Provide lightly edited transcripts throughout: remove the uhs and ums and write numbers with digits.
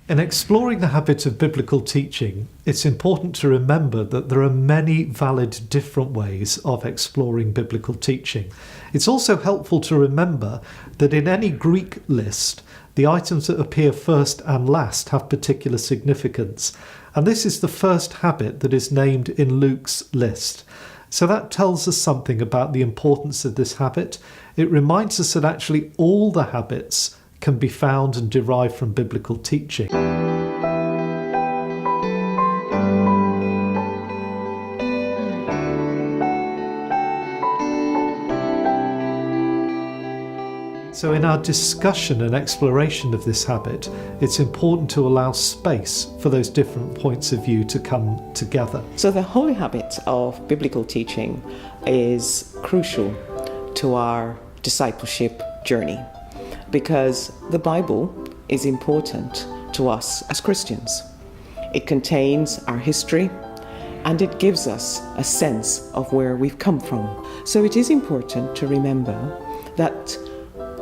In exploring the habit of biblical teaching, it's important to remember that there are many valid different ways of exploring biblical teaching. It's also helpful to remember that in any Greek list, the items that appear first and last have particular significance. And this is the first habit that is named in Luke's list. So that tells us something about the importance of this habit. It reminds us that actually all the habits can be found and derived from biblical teaching. So in our discussion and exploration of this habit, it's important to allow space for those different points of view to come together. So the holy habit of biblical teaching is crucial to our discipleship journey, because the Bible is important to us as Christians. It contains our history and it gives us a sense of where we've come from. So it is important to remember that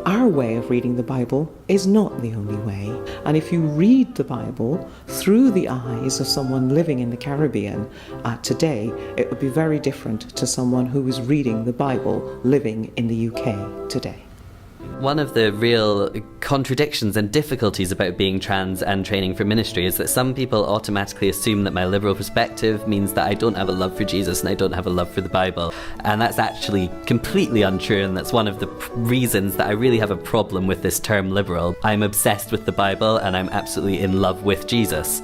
our way of reading the Bible is not the only way. And if you read the Bible through the eyes of someone living in the Caribbean today, it would be very different to someone who is reading the Bible living in the UK today. One of the real contradictions and difficulties about being trans and training for ministry is that some people automatically assume that my liberal perspective means that I don't have a love for Jesus and I don't have a love for the Bible. And that's actually completely untrue, and that's one of the reasons that I really have a problem with this term liberal. I'm obsessed with the Bible and I'm absolutely in love with Jesus.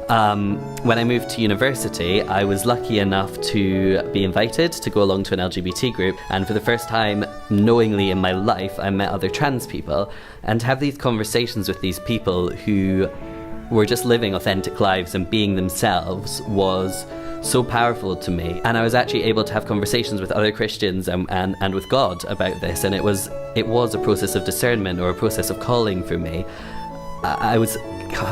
When I moved to university, I was lucky enough to be invited to go along to an LGBT group, and for the first time knowingly in my life I met other trans people, and to have these conversations with these people who were just living authentic lives and being themselves was so powerful to me. And I was actually able to have conversations with other Christians and with God about this, and it was a process of discernment, or a process of calling for me. I was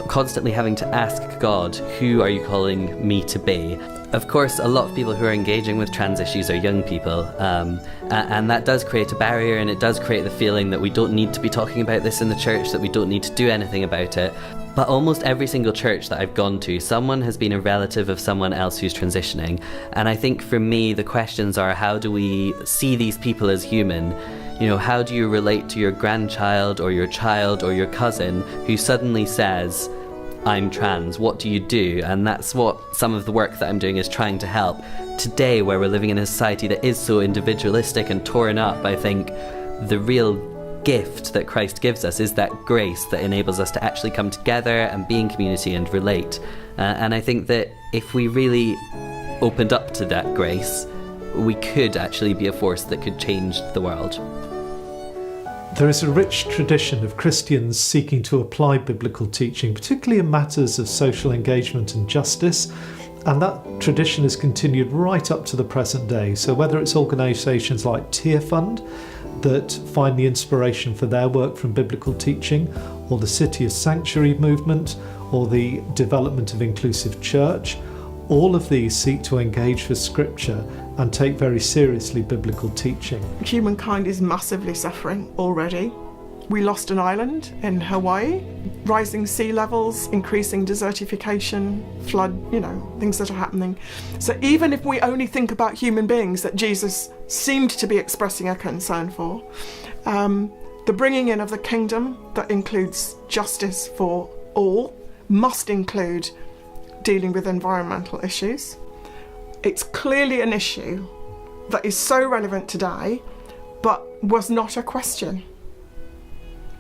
constantly having to ask God, who are you calling me to be? Of course, a lot of people who are engaging with trans issues are young people, and that does create a barrier, and it does create the feeling that we don't need to be talking about this in the church, that we don't need to do anything about it. But almost every single church that I've gone to, someone has been a relative of someone else who's transitioning. And I think for me, the questions are, how do we see these people as human? You know, how do you relate to your grandchild or your child or your cousin who suddenly says, I'm trans, what do you do? And that's what some of the work that I'm doing is trying to help. Today, where we're living in a society that is so individualistic and torn up, I think the real gift that Christ gives us is that grace that enables us to actually come together and be in community and relate. And I think that if we really opened up to that grace, we could actually be a force that could change the world. There is a rich tradition of Christians seeking to apply biblical teaching, particularly in matters of social engagement and justice, and that tradition has continued right up to the present day. So whether it's organisations like Tear Fund that find the inspiration for their work from biblical teaching, or the City of Sanctuary movement, or the development of inclusive church, all of these seek to engage with Scripture and take very seriously biblical teaching. Humankind is massively suffering already. We lost an island in Hawaii, rising sea levels, increasing desertification, flood, things that are happening. So even if we only think about human beings that Jesus seemed to be expressing a concern for, the bringing in of the kingdom that includes justice for all must include dealing with environmental issues. It's clearly an issue that is so relevant today, but was not a question.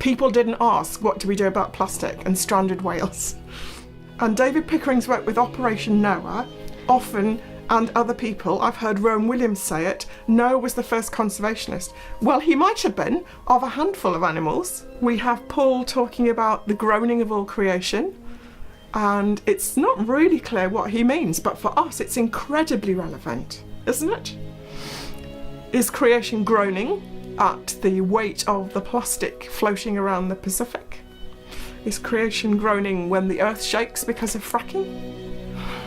People didn't ask, what do we do about plastic and stranded whales? And David Pickering's work with Operation Noah, often, and other people, I've heard Rowan Williams say it, Noah was the first conservationist. Well, he might have been, of a handful of animals. We have Paul talking about the groaning of all creation, and it's not really clear what he means, but for us it's incredibly relevant, isn't it? Is creation groaning at the weight of the plastic floating around the Pacific? Is creation groaning when the earth shakes because of fracking?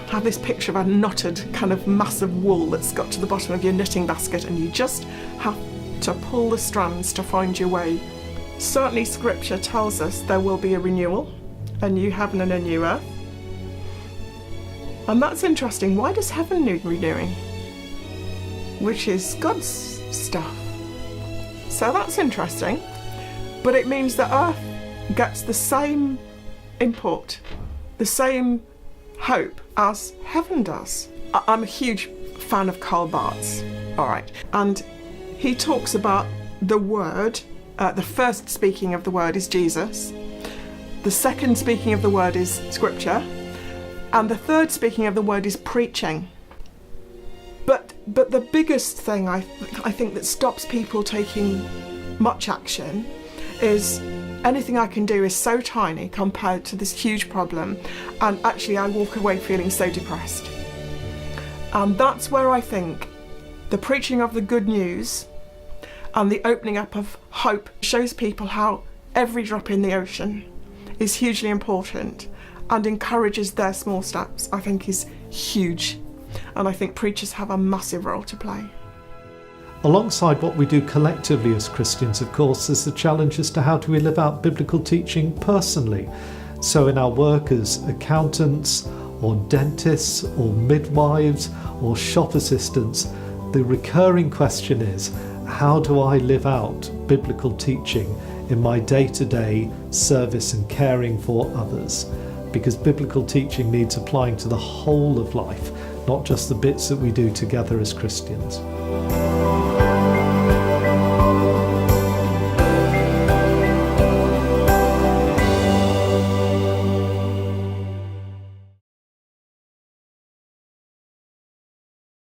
I have this picture of a knotted kind of mass of wool that's got to the bottom of your knitting basket, and you just have to pull the strands to find your way. Certainly Scripture tells us there will be a renewal, a new heaven and a new earth. And that's interesting. Why does heaven need renewing? Which is God's stuff. So that's interesting. But it means that earth gets the same input, the same hope as heaven does. I'm a huge fan of Karl Barth's, all right, and he talks about the word. The first speaking of the word is Jesus, the second speaking of the word is scripture, and the third speaking of the word is preaching. But the biggest thing I think that stops people taking much action is anything I can do is so tiny compared to this huge problem, and actually I walk away feeling so depressed. And that's where I think the preaching of the good news and the opening up of hope shows people how every drop in the ocean is hugely important and encourages their small steps, I think is huge. And I think preachers have a massive role to play. Alongside what we do collectively as Christians, of course, there's the challenge as to how do we live out biblical teaching personally. So in our work as accountants or dentists or midwives or shop assistants, the recurring question is, how do I live out biblical teaching in my day-to-day service and caring for others? Because biblical teaching needs applying to the whole of life, not just the bits that we do together as Christians.